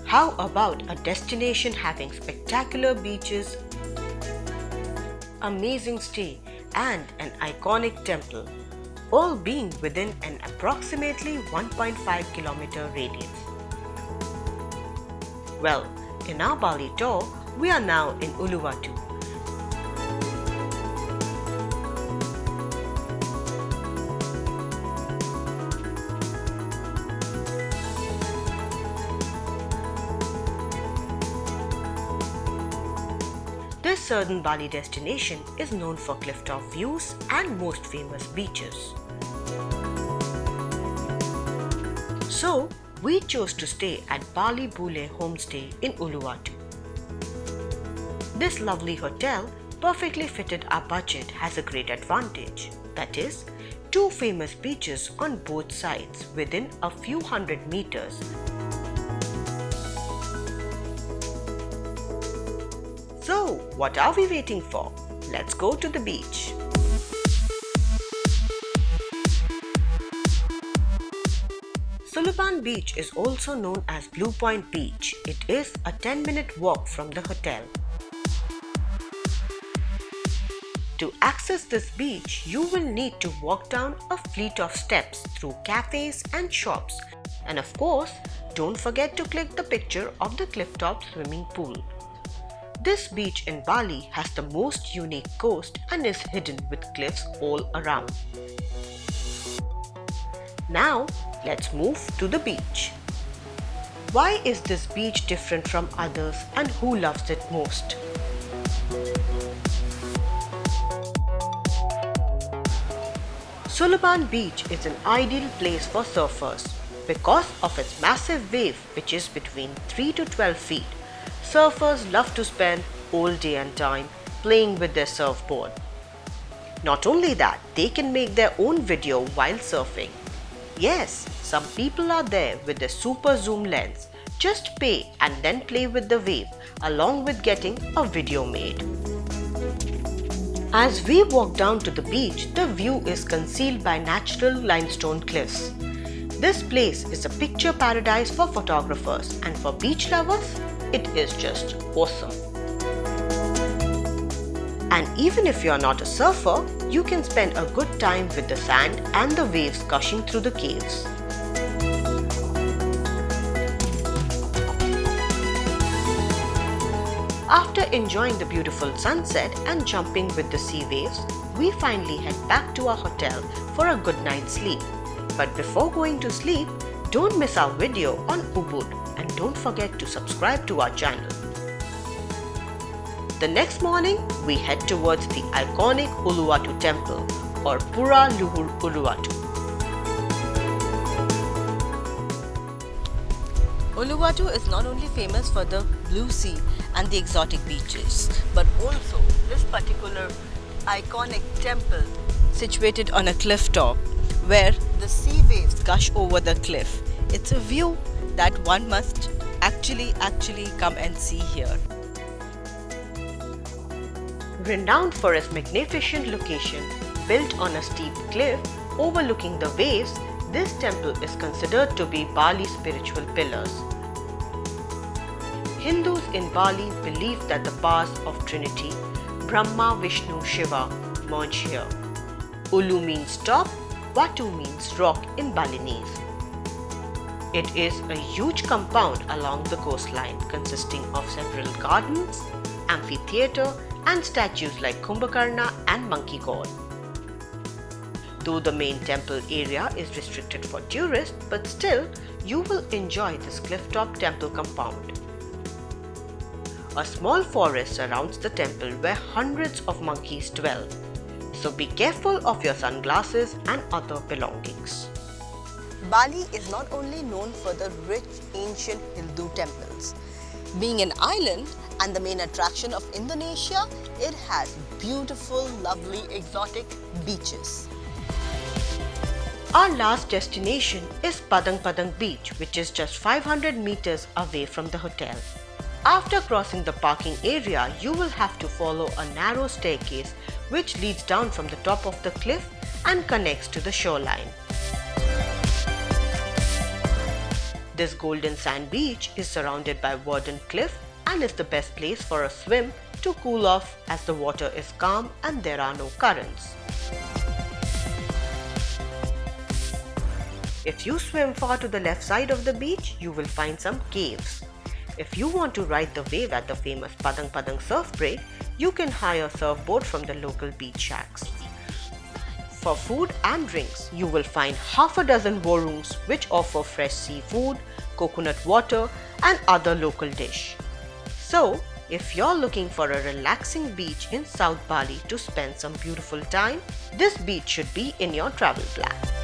How about a destination having spectacular beaches, amazing stay, and an iconic temple, all being within an approximately 1.5 kilometer radius? Well, in our Bali tour, we are now in Uluwatu. This southern Bali destination is known for clifftop views and most famous beaches. So, we chose to stay at Bali Bule Homestay in Uluwatu. This lovely hotel, perfectly fitted our budget, has a great advantage. That is, two famous beaches on both sides within a few hundred meters. So, what are we waiting for? Let's go to the beach. Suluban Beach is also known as Blue Point Beach. It is a 10-minute walk from the hotel. To access this beach, you will need to walk down a fleet of steps through cafes and shops. And of course, don't forget to click the picture of the clifftop swimming pool. This beach in Bali has the most unique coast and is hidden with cliffs all around. Now, let's move to the beach. Why is this beach different from others and who loves it most? Suluban Beach is an ideal place for surfers because of its massive wave, which is between 3 to 12 feet. Surfers love to spend all day and time playing with their surfboard. Not only that, they can make their own video while surfing. Yes, some people are there with their super zoom lens. Just pay and then play with the wave along with getting a video made. As we walk down to the beach, the view is concealed by natural limestone cliffs. This place is a picture paradise for photographers, and for beach lovers, it is just awesome. And even if you are not a surfer, you can spend a good time with the sand and the waves gushing through the caves. After enjoying the beautiful sunset and jumping with the sea waves, we finally head back to our hotel for a good night's sleep. But before going to sleep, don't miss our video on Ubud and don't forget to subscribe to our channel. The next morning, we head towards the iconic Uluwatu Temple or Pura Luhur Uluwatu. Uluwatu is not only famous for the blue sea and the exotic beaches, but also this particular iconic temple situated on a cliff top where the sea waves gush over the cliff. It's a view that one must actually come and see here. Renowned for its magnificent location, built on a steep cliff overlooking the waves, this temple is considered to be Bali's spiritual pillars. Hindus in Bali believe that the powers of Trinity, Brahma, Vishnu, Shiva, merge here. Ulu means top, Watu means rock in Balinese. It is a huge compound along the coastline consisting of several gardens, amphitheatre and statues like Kumbhakarna and Monkey God. Though the main temple area is restricted for tourists, but still you will enjoy this clifftop temple compound. A small forest surrounds the temple where hundreds of monkeys dwell, so be careful of your sunglasses and other belongings. Bali is not only known for the rich ancient Hindu temples. Being an island and the main attraction of Indonesia, it has beautiful, lovely, exotic beaches. Our last destination is Padang Padang Beach, which is just 500 meters away from the hotel. After crossing the parking area, you will have to follow a narrow staircase which leads down from the top of the cliff and connects to the shoreline. This golden sand beach is surrounded by verdant cliff and is the best place for a swim to cool off as the water is calm and there are no currents. If you swim far to the left side of the beach, you will find some caves. If you want to ride the wave at the famous Padang Padang surf break, you can hire a surfboard from the local beach shacks. For food and drinks, you will find half a dozen warungs which offer fresh seafood, coconut water and other local dish. So, if you're looking for a relaxing beach in South Bali to spend some beautiful time, this beach should be in your travel plan.